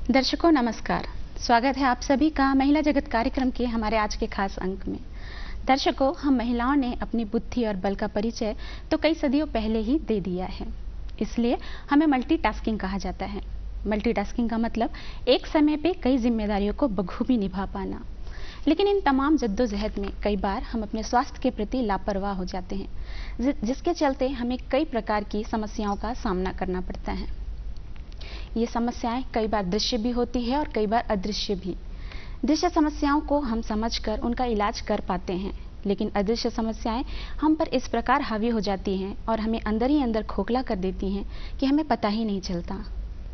दर्शकों नमस्कार। स्वागत है आप सभी का महिला जगत कार्यक्रम के हमारे आज के खास अंक में। दर्शकों, हम महिलाओं ने अपनी बुद्धि और बल का परिचय तो कई सदियों पहले ही दे दिया है, इसलिए हमें मल्टीटास्किंग कहा जाता है। मल्टीटास्किंग का मतलब एक समय पे कई जिम्मेदारियों को बखूबी निभा पाना। लेकिन इन तमाम जद्दोजहद में कई बार हम अपने स्वास्थ्य के प्रति लापरवाह हो जाते हैं, जिसके चलते हमें कई प्रकार की समस्याओं का सामना करना पड़ता है। ये समस्याएं कई बार दृश्य भी होती है और कई बार अदृश्य भी। दृश्य समस्याओं को हम समझकर उनका इलाज कर पाते हैं, लेकिन अदृश्य समस्याएं हम पर इस प्रकार हावी हो जाती हैं और हमें अंदर ही अंदर खोखला कर देती हैं कि हमें पता ही नहीं चलता।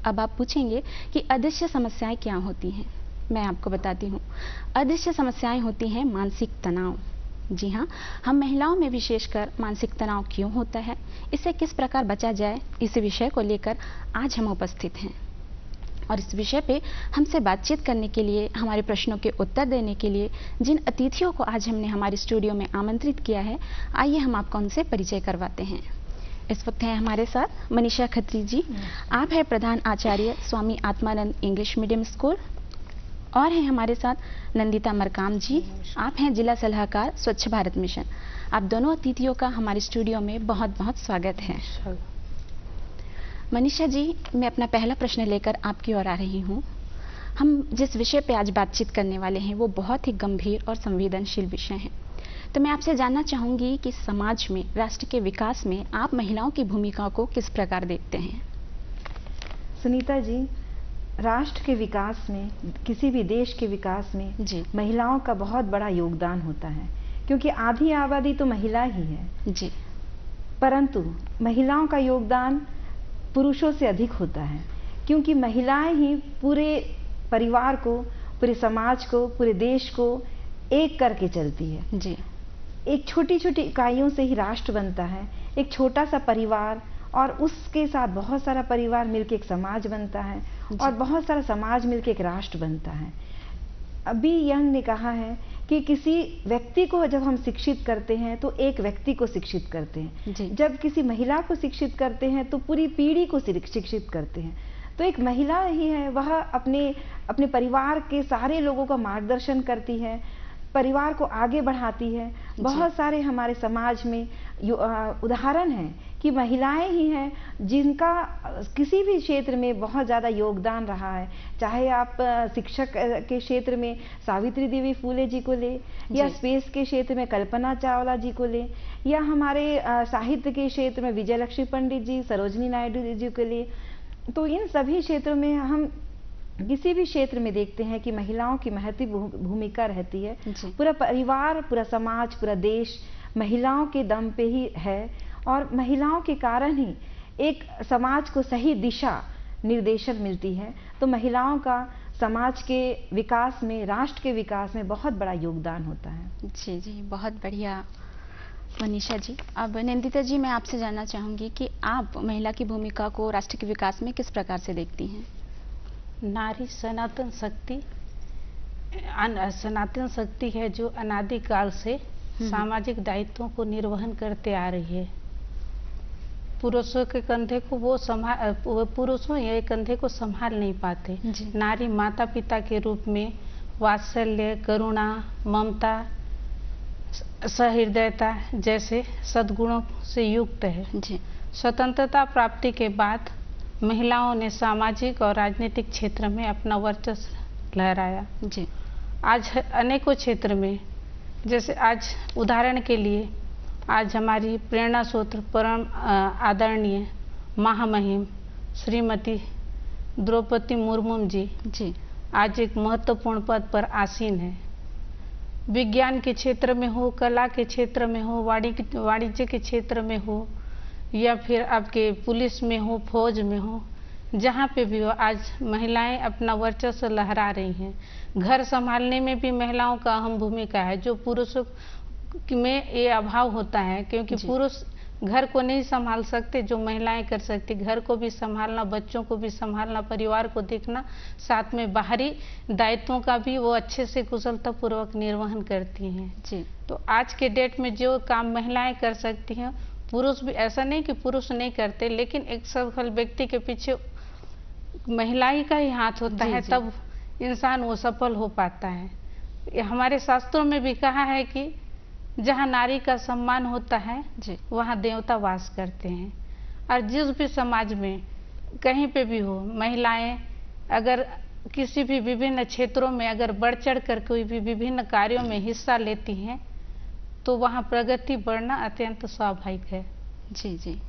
अब आप पूछेंगे कि अदृश्य समस्याएं क्या होती हैं। मैं आपको बताती हूँ। अदृश्य समस्याएं होती हैं मानसिक तनाव। जी हाँ, हम महिलाओं में विशेषकर मानसिक तनाव क्यों होता है, इससे किस प्रकार बचा जाए, इस विषय को लेकर आज हम उपस्थित हैं। और इस विषय पे हमसे बातचीत करने के लिए, हमारे प्रश्नों के उत्तर देने के लिए जिन अतिथियों को आज हमने हमारे स्टूडियो में आमंत्रित किया है, आइए हम आपको उनसे परिचय करवाते हैं। इस वक्त हैं हमारे साथ मनीषा खत्री जी। आप हैं प्रधान आचार्य Swami Atmanand English medium school. और हैं हमारे साथ नंदिता मरकाम जी। आप हैं जिला सलाहकार स्वच्छ भारत मिशन। आप दोनों अतिथियों का हमारे स्टूडियो में बहुत बहुत स्वागत है। मनीषा जी, मैं अपना पहला प्रश्न लेकर आपकी ओर आ रही हूँ। हम जिस विषय पे आज बातचीत करने वाले हैं वो बहुत ही गंभीर और संवेदनशील विषय है। तो मैं आपसे जानना चाहूंगी कि समाज में, राष्ट्र के विकास में आप महिलाओं की भूमिका को किस प्रकार देखते हैं। सुनीता जी, राष्ट्र के विकास में, किसी भी देश के विकास में जी, महिलाओं का बहुत बड़ा योगदान होता है, क्योंकि आधी आबादी तो महिला ही है जी। परंतु महिलाओं का योगदान पुरुषों से अधिक होता है, क्योंकि महिलाएं ही पूरे परिवार को, पूरे समाज को, पूरे देश को एक करके चलती है। जी। एक छोटी छोटी इकाइयों से ही राष्ट्र बनता है। एक छोटा सा परिवार और उसके साथ बहुत सारा परिवार मिलकर एक समाज बनता है और बहुत सारा समाज मिलकर एक राष्ट्र बनता है। अभी यंग ने कहा है कि किसी व्यक्ति को जब हम शिक्षित करते हैं तो एक व्यक्ति को शिक्षित करते हैं, जब किसी महिला को शिक्षित करते हैं तो पूरी पीढ़ी को शिक्षित करते हैं। तो एक महिला ही है, वह अपने परिवार के सारे लोगों का मार्गदर्शन करती है, परिवार को आगे बढ़ाती है। बहुत सारे हमारे समाज में उदाहरण हैं कि महिलाएं ही हैं जिनका किसी भी क्षेत्र में बहुत ज़्यादा योगदान रहा है। चाहे आप शिक्षक के क्षेत्र में सावित्री देवी फूले जी को ले, या स्पेस के क्षेत्र में कल्पना चावला जी को ले, या हमारे साहित्य के क्षेत्र में विजयलक्ष्मी पंडित जी, सरोजनी नायडू जी को ले। तो इन सभी क्षेत्रों में हम किसी भी क्षेत्र में देखते हैं कि महिलाओं की महत्वपूर्ण भूमिका रहती है। पूरा परिवार, पूरा समाज, पूरा देश महिलाओं के दम पे ही है और महिलाओं के कारण ही एक समाज को सही दिशा निर्देशन मिलती है। तो महिलाओं का समाज के विकास में, राष्ट्र के विकास में बहुत बड़ा योगदान होता है। जी जी, बहुत बढ़िया मनीषा जी। अब नंदिता जी, मैं आपसे जानना चाहूंगी कि आप महिला की भूमिका को राष्ट्र के विकास में किस प्रकार से देखती हैं। नारी सनातन शक्ति है जो अनादिकाल से सामाजिक दायित्वों को निर्वहन करते आ रही है। पुरुषों के कंधे को पुरुषों ये कंधे को संभाल नहीं पाते। नारी माता पिता के रूप में वात्सल्य, करुणा, ममता, सहृदयता जैसे सद्गुणों से युक्त है। स्वतंत्रता प्राप्ति के बाद महिलाओं ने सामाजिक और राजनीतिक क्षेत्र में अपना वर्चस्व लहराया। आज अनेकों क्षेत्र में, जैसे आज उदाहरण के लिए आज हमारी प्रेरणा स्रोत परम आदरणीय महामहिम श्रीमती द्रौपदी मुर्मू जी आज एक महत्वपूर्ण पद पर आसीन है। विज्ञान के क्षेत्र में हो, कला के क्षेत्र में हो, वाणिज्य के क्षेत्र में हो, या फिर आपके पुलिस में हो, फौज में हो, जहाँ पे भी हो, आज महिलाएं अपना वर्चस्व लहरा रही हैं। घर संभालने में भी महिलाओं का अहम भूमिका है, जो पुरुषों में ये अभाव होता है, क्योंकि पुरुष घर को नहीं संभाल सकते जो महिलाएं कर सकती। घर को भी संभालना, बच्चों को भी संभालना, परिवार को देखना, साथ में बाहरी दायित्वों का भी वो अच्छे से कुशलतापूर्वक निर्वहन करती हैं। तो आज के डेट में जो काम महिलाएं कर सकती हैं, पुरुष भी, ऐसा नहीं कि पुरुष नहीं करते, लेकिन एक सफल व्यक्ति के पीछे महिला ही का ही हाथ होता है, तब इंसान वो सफल हो पाता है। हमारे शास्त्रों में भी कहा है कि जहाँ नारी का सम्मान होता है वहाँ देवता वास करते हैं। और जिस भी समाज में कहीं पे भी हो, महिलाएं अगर किसी भी विभिन्न क्षेत्रों में अगर बढ़ चढ़ कर कोई भी विभिन्न कार्यों में हिस्सा लेती हैं तो वहाँ प्रगति बढ़ना अत्यंत स्वाभाविक है। जी जी,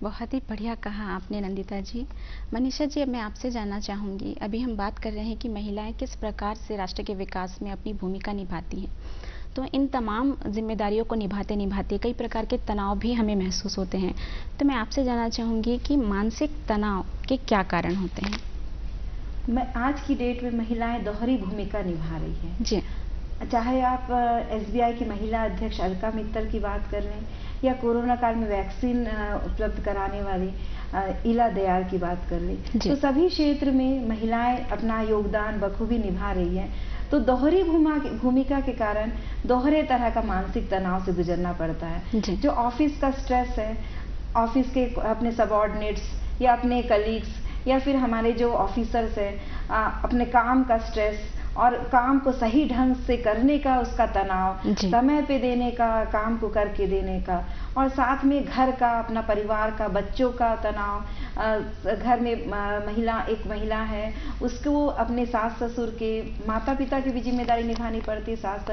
बहुत ही बढ़िया कहा आपने नंदिता जी। मनीषा जी, अब मैं आपसे जानना चाहूँगी, अभी हम बात कर रहे हैं कि महिलाएं किस प्रकार से राष्ट्र के विकास में अपनी भूमिका निभाती हैं, तो इन तमाम जिम्मेदारियों को निभाते निभाते कई प्रकार के तनाव भी हमें महसूस होते हैं। तो मैं आपसे जानना चाहूँगी कि मानसिक तनाव के क्या कारण होते हैं? आज की डेट में महिलाएं दोहरी भूमिका निभा रही हैं जी। चाहे आप एसबीआई की महिला अध्यक्ष अलका मित्तल की बात कर लें या कोरोना काल में वैक्सीन उपलब्ध कराने वाली इला दयाल की बात कर लें, तो सभी क्षेत्र में महिलाएं अपना योगदान बखूबी निभा रही हैं। तो दोहरी भूमिका के कारण दोहरे तरह का मानसिक तनाव से गुजरना पड़ता है। जो ऑफिस का स्ट्रेस है, ऑफिस के अपने सबऑर्डिनेट्स या अपने कलीग्स या फिर हमारे जो ऑफिसर्स हैं, अपने काम का स्ट्रेस और काम को सही ढंग से करने का उसका तनाव, समय पे देने का, काम को करके देने का, और साथ में घर का, अपना परिवार का, बच्चों का तनाव। घर में एक महिला है, उसको अपने सास ससुर के, माता पिता की भी जिम्मेदारी निभानी पड़ती है, सास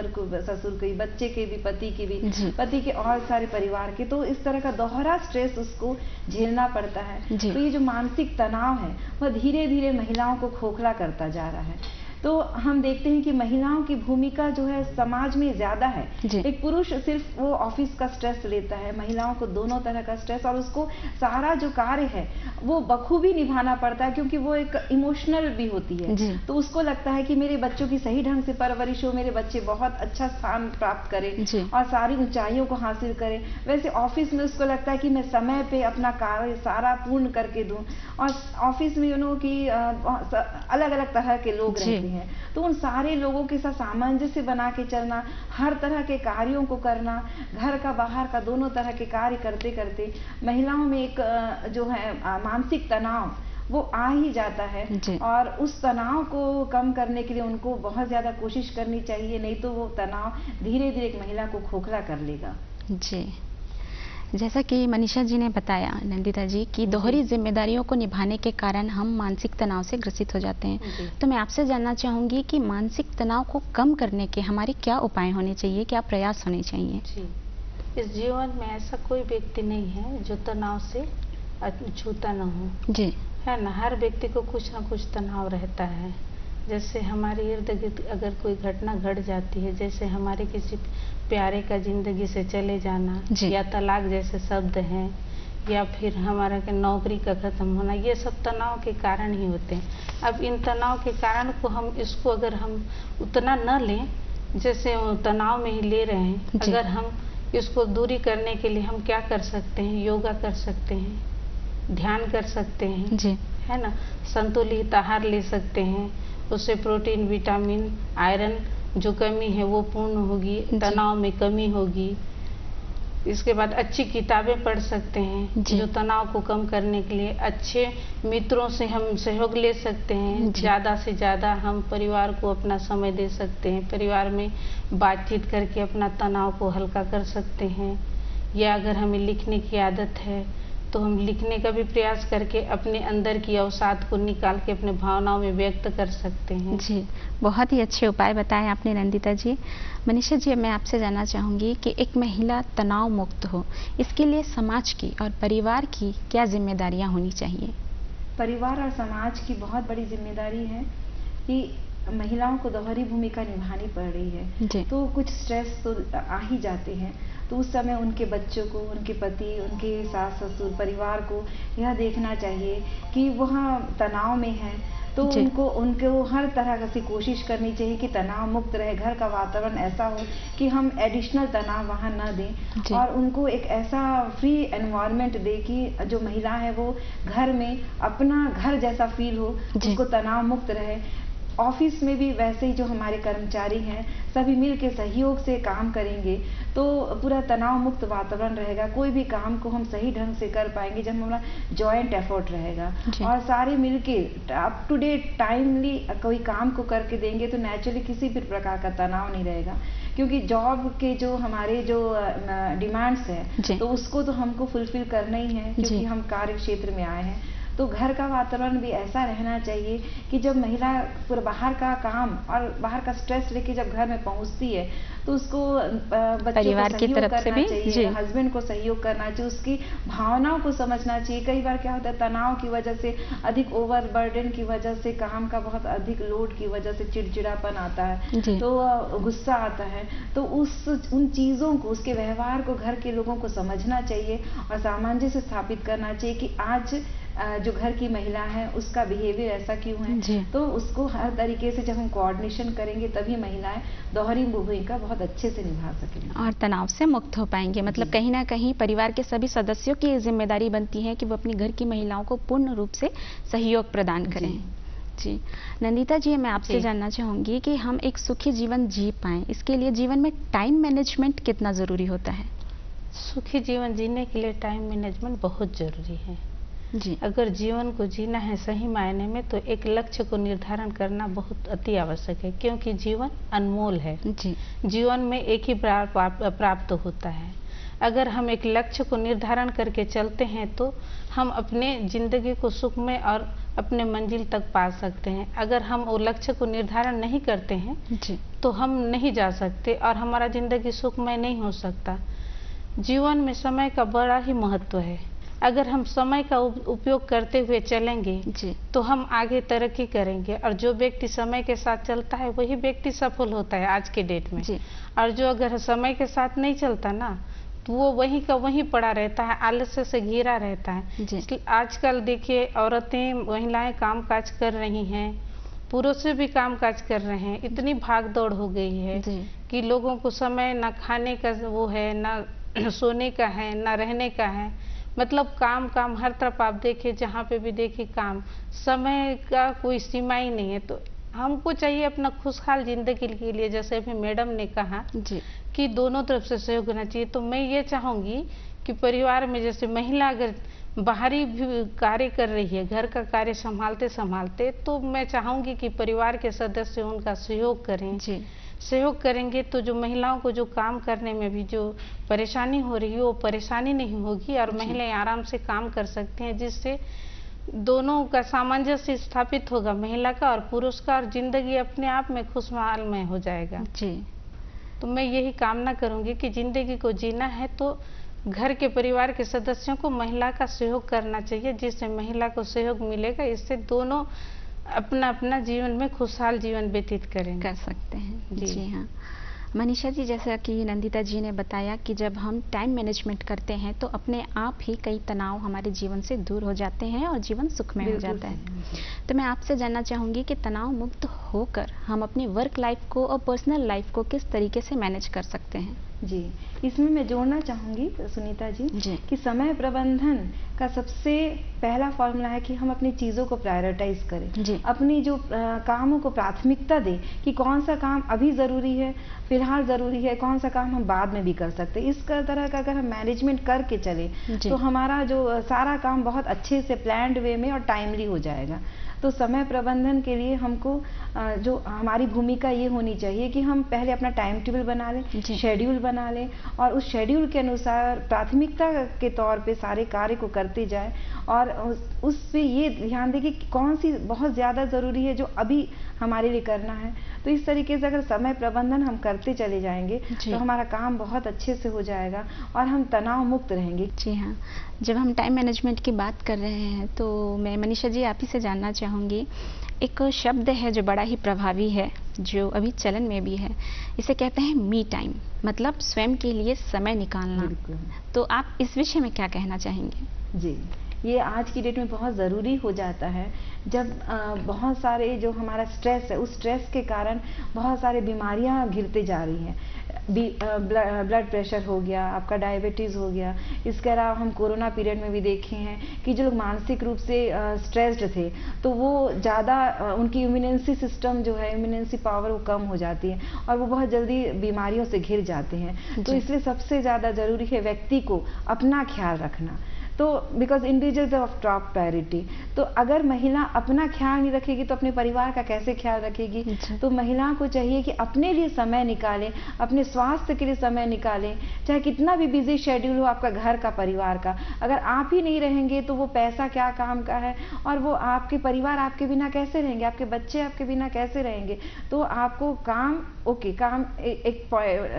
ससुर की, बच्चे के भी, पति की भी, पति के और सारे परिवार के। तो इस तरह का दोहरा स्ट्रेस उसको झेलना पड़ता है। तो ये जो मानसिक तनाव है वह धीरे धीरे महिलाओं को खोखला करता जा रहा है। तो हम देखते हैं कि महिलाओं की भूमिका जो है समाज में ज्यादा है। एक पुरुष सिर्फ वो ऑफिस का स्ट्रेस लेता है, महिलाओं को दोनों तरह का स्ट्रेस, और उसको सारा जो कार्य है वो बखूबी निभाना पड़ता है, क्योंकि वो एक इमोशनल भी होती है। तो उसको लगता है कि मेरे बच्चों की सही ढंग से परवरिश हो, मेरे बच्चे बहुत अच्छा स्थान प्राप्त करें और सारी ऊंचाइयों को हासिल करें। वैसे ऑफिस में उसको लगता है कि मैं समय पे अपना कार्य सारा पूर्ण करके दूं, और ऑफिस में कि अलग अलग तरह के लोग रहते हैं, तो उन सारे लोगों के साथ सामंजस्य बना के चलना, हर तरह के कार्यों को करना, घर का बाहर का दोनों तरह के कार्य करते करते महिलाओं में एक जो है मानसिक तनाव वो आ ही जाता है। और उस तनाव को कम करने के लिए उनको बहुत ज्यादा कोशिश करनी चाहिए, नहीं तो वो तनाव धीरे धीरे एक महिला को खोखला कर लेगा। जी, जैसा कि मनीषा जी ने बताया नंदिता जी कि दोहरी जिम्मेदारियों को निभाने के कारण हम मानसिक तनाव से ग्रसित हो जाते हैं। तो मैं आपसे जानना चाहूंगी कि मानसिक तनाव को कम करने के हमारे क्या उपाय होने चाहिए, क्या प्रयास होने चाहिए? जी, इस जीवन में ऐसा कोई व्यक्ति नहीं है जो तनाव से छूता न हो। जी, है ना। हर व्यक्ति को कुछ न कुछ तनाव रहता है। जैसे हमारे इर्द गिर्द अगर कोई घटना घट जाती है, जैसे हमारे किसी प्यारे का जिंदगी से चले जाना, या तलाक जैसे शब्द हैं, या फिर हमारा नौकरी का खत्म होना, ये सब तनाव के कारण ही होते हैं। अब इन तनाव के कारण को इसको अगर हम उतना न लें जैसे तनाव में ही ले रहे हैं, अगर हम इसको दूरी करने के लिए हम क्या कर सकते हैं? योगा कर सकते हैं, ध्यान कर सकते हैं, है ना, संतुलित आहार ले सकते हैं, उससे प्रोटीन, विटामिन, आयरन जो कमी है वो पूर्ण होगी, तनाव में कमी होगी। इसके बाद अच्छी किताबें पढ़ सकते हैं जो तनाव को कम करने के लिए। अच्छे मित्रों से हम सहयोग ले सकते हैं, ज़्यादा से ज़्यादा हम परिवार को अपना समय दे सकते हैं, परिवार में बातचीत करके अपना तनाव को हल्का कर सकते हैं। या अगर हमें लिखने की आदत है तो हम लिखने का भी प्रयास करके अपने अंदर की अवसाद को निकाल के अपने भावनाओं में व्यक्त कर सकते हैं। जी, बहुत ही अच्छे उपाय बताए आपने नंदिता जी। मनीषा जी, मैं आपसे जानना चाहूँगी कि एक महिला तनाव मुक्त हो, इसके लिए समाज की और परिवार की क्या जिम्मेदारियाँ होनी चाहिए? परिवार और समाज की बहुत बड़ी जिम्मेदारी है कि महिलाओं को दोहरी भूमिका निभानी पड़ रही है। तो कुछ स्ट्रेस तो आ ही जाते हैं, तो उस समय उनके बच्चों को, उनके पति, उनके सास ससुर, परिवार को यह देखना चाहिए कि वह तनाव में है, तो उनको हर तरह से कोशिश करनी चाहिए कि तनाव मुक्त रहे, घर का वातावरण ऐसा हो कि हम एडिशनल तनाव वहाँ न दें, और उनको एक ऐसा फ्री एनवायरनमेंट दे कि जो महिला है वो घर में अपना घर जैसा फील हो, उसको तनाव मुक्त रहे। ऑफिस में भी वैसे ही जो हमारे कर्मचारी हैं सभी मिल के सहयोग से काम करेंगे तो पूरा तनाव मुक्त वातावरण रहेगा। कोई भी काम को हम सही ढंग से कर पाएंगे जब हमारा जॉइंट एफर्ट रहेगा और सारे मिल के अप टू डेट टाइमली कोई काम को करके देंगे तो नेचुरली किसी भी प्रकार का तनाव नहीं रहेगा। क्योंकि जॉब के जो हमारे जो डिमांड्स है तो उसको तो हमको फुलफिल करना ही है, क्योंकि हम कार्य क्षेत्र में आए हैं। तो घर का वातावरण भी ऐसा रहना चाहिए कि जब महिला पूरा बाहर का काम और बाहर का स्ट्रेस लेके जब घर में पहुंचती है तो उसको बच्चों को सहयोग करना चाहिए, हस्बैंड को सहयोग करना चाहिए, उसकी भावनाओं को समझना चाहिए। कई बार क्या होता है तनाव की वजह से, अधिक ओवरबर्डन की वजह से, काम का बहुत अधिक लोड की वजह से चिड़चिड़ापन आता है, तो गुस्सा आता है। तो उन चीज़ों को, उसके व्यवहार को घर के लोगों को समझना चाहिए और सामंजस्य स्थापित करना चाहिए कि आज जो घर की महिला है उसका बिहेवियर ऐसा क्यों है। तो उसको हर तरीके से जब हम कोऑर्डिनेशन करेंगे तभी महिलाएं दोहरी भूमिका बहुत अच्छे से निभा सकेंगी और तनाव से मुक्त हो पाएंगे। मतलब कहीं ना कहीं परिवार के सभी सदस्यों की जिम्मेदारी बनती है कि वो अपनी घर की महिलाओं को पूर्ण रूप से सहयोग प्रदान करें। जी नंदिता जी, मैं आपसे जानना चाहूंगी कि हम एक सुखी जीवन जी पाएं, इसके लिए जीवन में टाइम मैनेजमेंट कितना जरूरी होता है? सुखी जीवन जीने के लिए टाइम मैनेजमेंट बहुत जरूरी है जी। अगर जीवन को जीना है सही मायने में तो एक लक्ष्य को निर्धारण करना बहुत अति आवश्यक है, क्योंकि जीवन अनमोल है जी। जीवन में एक ही बार प्राप्त होता है। अगर हम एक लक्ष्य को निर्धारण करके चलते हैं तो हम अपने जिंदगी को सुखमय और अपने मंजिल तक पा सकते हैं। अगर हम वो लक्ष्य को निर्धारण नहीं करते हैं जी। तो हम नहीं जा सकते और हमारा जिंदगी सुखमय नहीं हो सकता। जीवन में समय का बड़ा ही महत्व है। अगर हम समय का उपयोग करते हुए चलेंगे जी। तो हम आगे तरक्की करेंगे और जो व्यक्ति समय के साथ चलता है वही व्यक्ति सफल होता है आज के डेट में जी। और जो अगर समय के साथ नहीं चलता ना तो वो वहीं का वहीं पड़ा रहता है, आलस्य से घिरा रहता है। इसलिए आजकल देखिए औरतें, महिलाएं कामकाज कर रही हैं, पुरुष भी कामकाज कर रहे हैं। इतनी भाग दौड़ हो गई है कि लोगों को समय ना खाने का वो है, ना सोने का है, ना रहने का है। मतलब काम काम हर तरफ आप देखिए, जहाँ पे भी देखिए काम, समय का कोई सीमा ही नहीं है। तो हमको चाहिए अपना खुशहाल जिंदगी के लिए, जैसे अभी मैडम ने कहा जी। कि दोनों तरफ से सहयोग होना चाहिए। तो मैं ये चाहूँगी कि परिवार में जैसे महिला अगर बाहरी भी कार्य कर रही है, घर का कार्य संभालते संभालते, तो मैं चाहूँगी कि परिवार के सदस्य उनका सहयोग करें जी। सहयोग करेंगे तो जो महिलाओं को जो काम करने में भी जो परेशानी हो रही है वो परेशानी नहीं होगी और महिलाएं आराम से काम कर सकते हैं, जिससे दोनों का सामंजस्य स्थापित होगा, महिला का और पुरुष का, और जिंदगी अपने आप में खुशहालमय हो जाएगा जी। तो मैं यही कामना करूंगी कि जिंदगी को जीना है तो घर के परिवार के सदस्यों को महिला का सहयोग करना चाहिए, जिससे महिला को सहयोग मिलेगा। इससे दोनों अपना अपना जीवन में खुशहाल जीवन व्यतीत कर सकते हैं जी हाँ। मनीषा जी, जैसा कि नंदिता जी ने बताया कि जब हम टाइम मैनेजमेंट करते हैं तो अपने आप ही कई तनाव हमारे जीवन से दूर हो जाते हैं और जीवन सुखमय हो जाता है। तो मैं आपसे जानना चाहूँगी कि तनाव मुक्त होकर हम अपनी वर्क लाइफ को और पर्सनल लाइफ को किस तरीके से मैनेज कर सकते हैं? जी, इसमें मैं जोड़ना चाहूँगी सुनीता जी कि समय प्रबंधन का सबसे पहला फॉर्मूला है कि हम अपनी चीज़ों को प्रायोरिटाइज करें, अपनी जो कामों को प्राथमिकता दें कि कौन सा काम अभी ज़रूरी है, फिलहाल ज़रूरी है, कौन सा काम हम बाद में भी कर सकते हैं। इस तरह का अगर हम मैनेजमेंट करके चले तो हमारा जो सारा काम बहुत अच्छे से प्लान्ड वे में और टाइमली हो जाएगा। तो समय प्रबंधन के लिए हमको जो हमारी भूमिका ये होनी चाहिए कि हम पहले अपना टाइम टेबल बना लें, शेड्यूल बना लें और उस शेड्यूल के अनुसार प्राथमिकता के तौर पे सारे कार्य को करते जाएं और उस पे ये ध्यान दें कि कौन सी बहुत ज़्यादा ज़रूरी है जो अभी हमारे लिए करना है। तो इस तरीके से अगर समय प्रबंधन हम करते चले जाएंगे तो हमारा काम बहुत अच्छे से हो जाएगा और हम तनाव मुक्त रहेंगे। जी हाँ, जब हम टाइम मैनेजमेंट की बात कर रहे हैं तो मैं मनीषा जी आप ही से जानना चाहूँगी, एक शब्द है जो बड़ा ही प्रभावी है, जो अभी चलन में भी है, इसे कहते हैं मी टाइम, मतलब स्वयं के लिए समय निकालना। तो आप इस विषय में क्या कहना चाहेंगे? जी, ये आज की डेट में बहुत ज़रूरी हो जाता है, जब बहुत सारे जो हमारा स्ट्रेस है, उस स्ट्रेस के कारण बहुत सारे बीमारियां घिरते जा रही हैं। ब्लड प्रेशर हो गया, आपका डायबिटीज़ हो गया। इसके अलावा हम कोरोना पीरियड में भी देखे हैं कि जो लोग मानसिक रूप से स्ट्रेस्ड थे तो वो ज़्यादा उनकी इम्यूनिटी सिस्टम जो है, इम्यूनिटी पावर वो कम हो जाती है और वो बहुत जल्दी बीमारियों से घिर जाते हैं। तो इसलिए सबसे ज़्यादा ज़रूरी है व्यक्ति को अपना ख्याल रखना। तो because individual of top priority. तो अगर महिला अपना ख्याल नहीं रखेगी तो अपने परिवार का कैसे ख्याल रखेगी? तो महिला को चाहिए कि अपने लिए समय निकालें, अपने स्वास्थ्य के लिए समय निकालें, चाहे कितना भी बिजी शेड्यूल हो आपका घर का, परिवार का। अगर आप ही नहीं रहेंगे तो वो पैसा क्या काम का है, और वो आपके परिवार आपके बिना कैसे रहेंगे, आपके बच्चे आपके बिना कैसे रहेंगे? तो आपको काम काम एक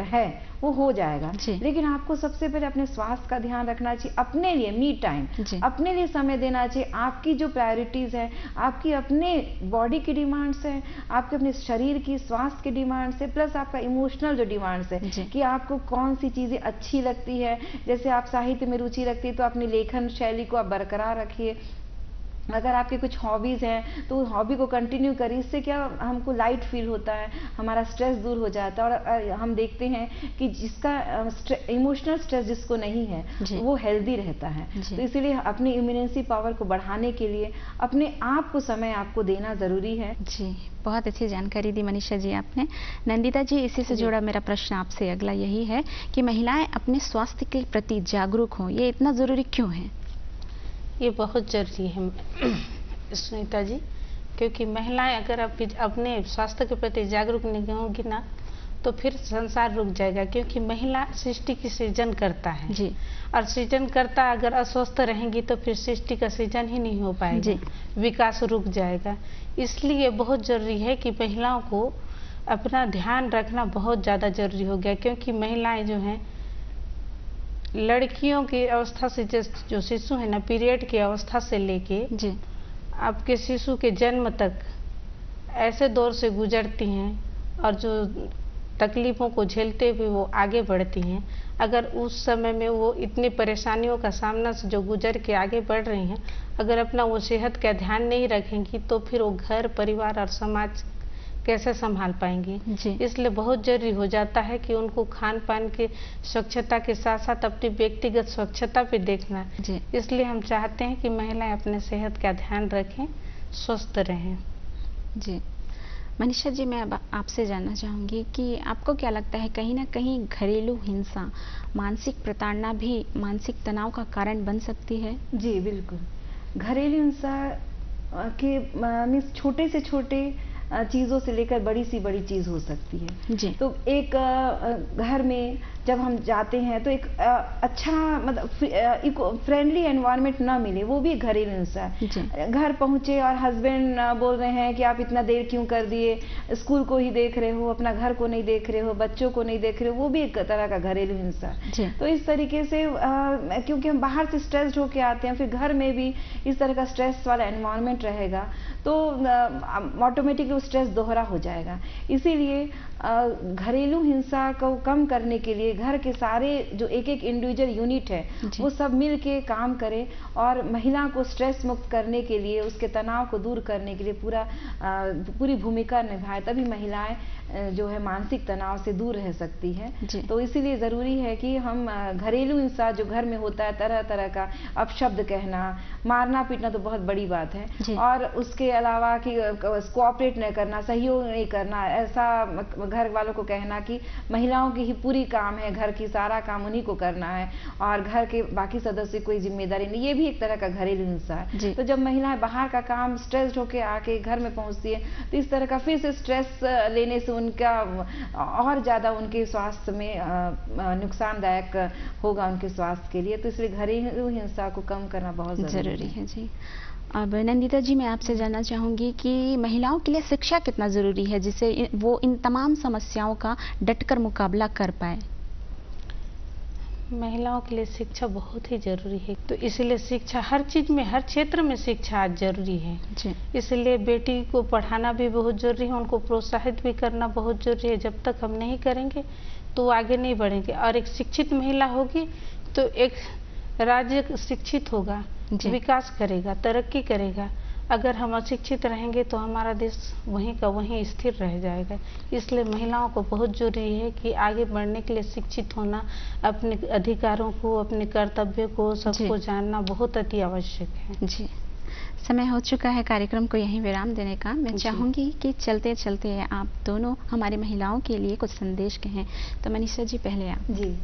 है वो हो जाएगा, लेकिन आपको सबसे पहले अपने स्वास्थ्य का ध्यान रखना चाहिए, अपने लिए मी टाइम, अपने लिए समय देना चाहिए। आपकी जो प्रायोरिटीज है, आपकी अपने बॉडी की डिमांड्स है, आपके अपने शरीर की स्वास्थ्य की डिमांड्स है, प्लस आपका इमोशनल जो डिमांड्स है कि आपको कौन सी चीजें अच्छी लगती है। जैसे आप साहित्य में रुचि रखती है तो अपनी लेखन शैली को आप बरकरार रखिए। अगर आपके कुछ हॉबीज हैं तो हॉबी को कंटिन्यू करिए। इससे क्या हमको लाइट फील होता है, हमारा स्ट्रेस दूर हो जाता है। और हम देखते हैं कि जिसका इमोशनल स्ट्रेस जिसको नहीं है वो हेल्दी रहता है। तो इसीलिए अपनी इम्यूनिटी पावर को बढ़ाने के लिए अपने आप को समय आपको देना जरूरी है। जी, बहुत अच्छी जानकारी दी मनीषा जी आपने। नंदिता जी, इसी से जुड़ा मेरा प्रश्न आपसे अगला यही है कि महिलाएं अपने स्वास्थ्य के प्रति जागरूक हों, ये इतना जरूरी क्यों है? ये बहुत जरूरी है सुनीता जी, क्योंकि महिलाएं अगर अपने स्वास्थ्य के प्रति जागरूक नहीं होंगी ना तो फिर संसार रुक जाएगा। क्योंकि महिला सृष्टि की सृजन करता है जी, और सृजन करता अगर अस्वस्थ रहेंगी तो फिर सृष्टि का सृजन ही नहीं हो पाएगा, विकास रुक जाएगा। इसलिए बहुत जरूरी है कि महिलाओं को अपना ध्यान रखना बहुत ज़्यादा जरूरी हो गया। क्योंकि महिलाएं जो हैं, लड़कियों की अवस्था से जो शिशु है ना, पीरियड की अवस्था से लेके आपके शिशु के जन्म तक ऐसे दौर से गुजरती हैं और जो तकलीफों को झेलते हुए वो आगे बढ़ती हैं। अगर उस समय में वो इतनी परेशानियों का सामना से जो गुजर के आगे बढ़ रही हैं, अगर अपना वो सेहत का ध्यान नहीं रखेंगी तो फिर वो घर, परिवार और समाज कैसे संभाल पाएंगी? इसलिए बहुत जरूरी हो जाता है कि उनको खान पान की स्वच्छता के साथ साथ अपनी व्यक्तिगत स्वच्छता पे देखना। इसलिए हम चाहते हैं कि महिलाएं अपने सेहत का ध्यान रखें, स्वस्थ रहें। जी मनीषा जी, मैं अब आपसे जानना चाहूँगी कि आपको क्या लगता है कहीं ना कहीं घरेलू हिंसा, मानसिक प्रताड़ना भी मानसिक तनाव का कारण बन सकती है? जी बिल्कुल, घरेलू हिंसा के मीन्स छोटे से छोटे चीज़ों से लेकर बड़ी सी बड़ी चीज़ हो सकती है जी। तो एक घर में जब हम जाते हैं तो एक अच्छा मतलब फ्रेंडली एनवायरनमेंट ना मिले, वो भी घरेलू हिंसा है। घर पहुंचे और हस्बैंड बोल रहे हैं कि आप इतना देर क्यों कर दिए, स्कूल को ही देख रहे हो, अपना घर को नहीं देख रहे हो, बच्चों को नहीं देख रहे हो, वो भी एक तरह का घरेलू हिंसा है। तो इस तरीके से क्योंकि हम बाहर से स्ट्रेस्ड होके आते हैं, फिर घर में भी इस तरह का स्ट्रेस वाला एनवायरनमेंट रहेगा तो ऑटोमेटिकली वो स्ट्रेस दोहरा हो जाएगा। इसीलिए घरेलू हिंसा को कम करने के लिए घर के सारे जो एक एक इंडिविजुअल यूनिट है वो सब मिल के काम करें और महिला को स्ट्रेस मुक्त करने के लिए, उसके तनाव को दूर करने के लिए पूरी भूमिका निभाए, तभी महिलाएं जो है मानसिक तनाव से दूर रह सकती है। तो इसीलिए ज़रूरी है कि हम घरेलू हिंसा जो घर में होता है, तरह तरह का अपशब्द कहना, मारना पीटना तो बहुत बड़ी बात है, और उसके अलावा कि कोऑपरेट नहीं करना, सहयोग नहीं करना, ऐसा घर वालों को कहना कि महिलाओं की ही पूरी काम है, घर की सारा काम उन्हीं को करना है और घर के बाकी सदस्य कोई जिम्मेदारी नहीं, ये भी एक तरह का घरेलू हिंसा है। तो जब महिलाएं बाहर का काम स्ट्रेस्ड होके आके घर में पहुंचती है तो इस तरह का फिर से स्ट्रेस लेने से उनका और ज़्यादा उनके स्वास्थ्य में नुकसानदायक होगा उनके स्वास्थ्य के लिए। तो इसलिए घरेलू हिंसा को कम करना बहुत ज़रूरी है जी। अब नंदिता जी, मैं आपसे जानना चाहूँगी कि महिलाओं के लिए शिक्षा कितना ज़रूरी है जिससे वो इन तमाम समस्याओं का डटकर मुकाबला कर पाए? महिलाओं के लिए शिक्षा बहुत ही जरूरी है, तो इसलिए शिक्षा हर चीज में, हर क्षेत्र में शिक्षा आज जरूरी है। इसलिए बेटी को पढ़ाना भी बहुत जरूरी है, उनको प्रोत्साहित भी करना बहुत जरूरी है। जब तक हम नहीं करेंगे तो आगे नहीं बढ़ेंगे। और एक शिक्षित महिला होगी तो एक राज्य शिक्षित होगा, विकास करेगा, तरक्की करेगा। अगर हम अशिक्षित रहेंगे तो हमारा देश वहीं का वहीं स्थिर रह जाएगा। इसलिए महिलाओं को बहुत जरूरी है कि आगे बढ़ने के लिए शिक्षित होना, अपने अधिकारों को, अपने कर्तव्य को, सबको जानना बहुत अति आवश्यक है। जी, समय हो चुका है कार्यक्रम को यहीं विराम देने का। मैं चाहूंगी कि चलते चलते आप दोनों हमारी महिलाओं के लिए कुछ संदेश कहें। तो मनीषा जी पहले आप। जी,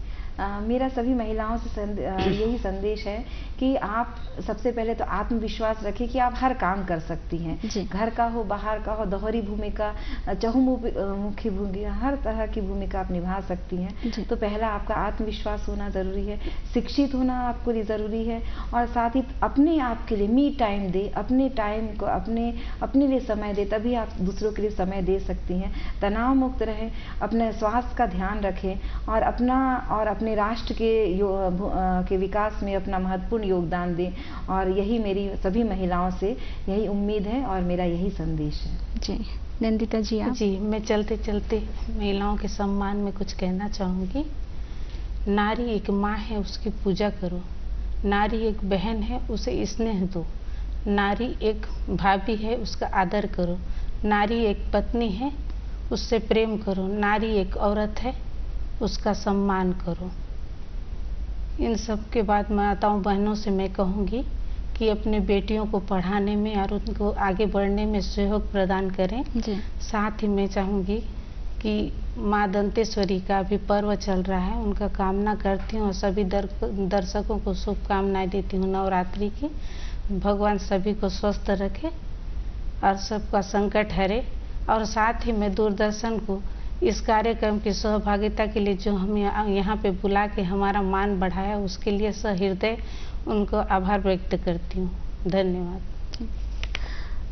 मेरा सभी महिलाओं से यही संदेश है कि आप सबसे पहले तो आत्मविश्वास रखें कि आप हर काम कर सकती हैं। घर का हो, बाहर का हो, दोहरी भूमिका, चहुमुखी भूमिका, हर तरह की भूमिका आप निभा सकती हैं। तो पहला आपका आत्मविश्वास होना ज़रूरी है, शिक्षित होना आपको लिए ज़रूरी है, और साथ ही अपने आप के लिए मी टाइम दे, अपने टाइम को अपने लिए समय दे, तभी आप दूसरों के लिए समय दे सकती हैं। तनाव मुक्त रहें, अपने स्वास्थ्य का ध्यान रखें और अपने राष्ट्र के विकास में अपना महत्वपूर्ण योगदान दें। और यही मेरी सभी महिलाओं से यही उम्मीद है और मेरा यही संदेश है। जी, नंदिता जी आप। जी, मैं चलते चलते महिलाओं के सम्मान में कुछ कहना चाहूँगी। नारी एक माँ है, उसकी पूजा करो। नारी एक बहन है, उसे स्नेह दो। नारी एक भाभी है, उसका आदर करो। नारी एक पत्नी है, उससे प्रेम करो। नारी एक औरत है, उसका सम्मान करो। इन सब के बाद माताओं बहनों से मैं कहूँगी कि अपने बेटियों को पढ़ाने में और उनको आगे बढ़ने में सहयोग प्रदान करें। साथ ही मैं चाहूँगी कि माँ दंतेश्वरी का भी पर्व चल रहा है, उनका कामना करती हूँ और सभी दर्शकों को शुभकामनाएं देती हूँ नवरात्रि की। भगवान सभी को स्वस्थ रखे और सबका संकट हरे। और साथ ही मैं दूरदर्शन को इस कार्यक्रम की सहभागिता के लिए जो हम यहाँ पे बुला के हमारा मान बढ़ाया, उसके लिए सहृदय उनको आभार व्यक्त करती हूँ। धन्यवाद।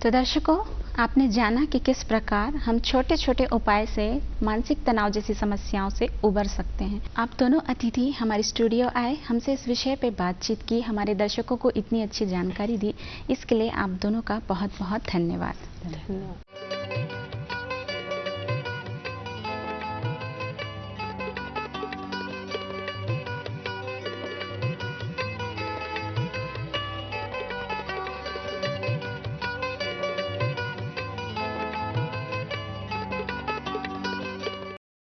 तो दर्शकों, आपने जाना कि किस प्रकार हम छोटे छोटे उपाय से मानसिक तनाव जैसी समस्याओं से उबर सकते हैं। आप दोनों अतिथि हमारे स्टूडियो आए, हमसे इस विषय पे बातचीत की, हमारे दर्शकों को इतनी अच्छी जानकारी दी, इसके लिए आप दोनों का बहुत बहुत धन्यवाद। धन्यवाद।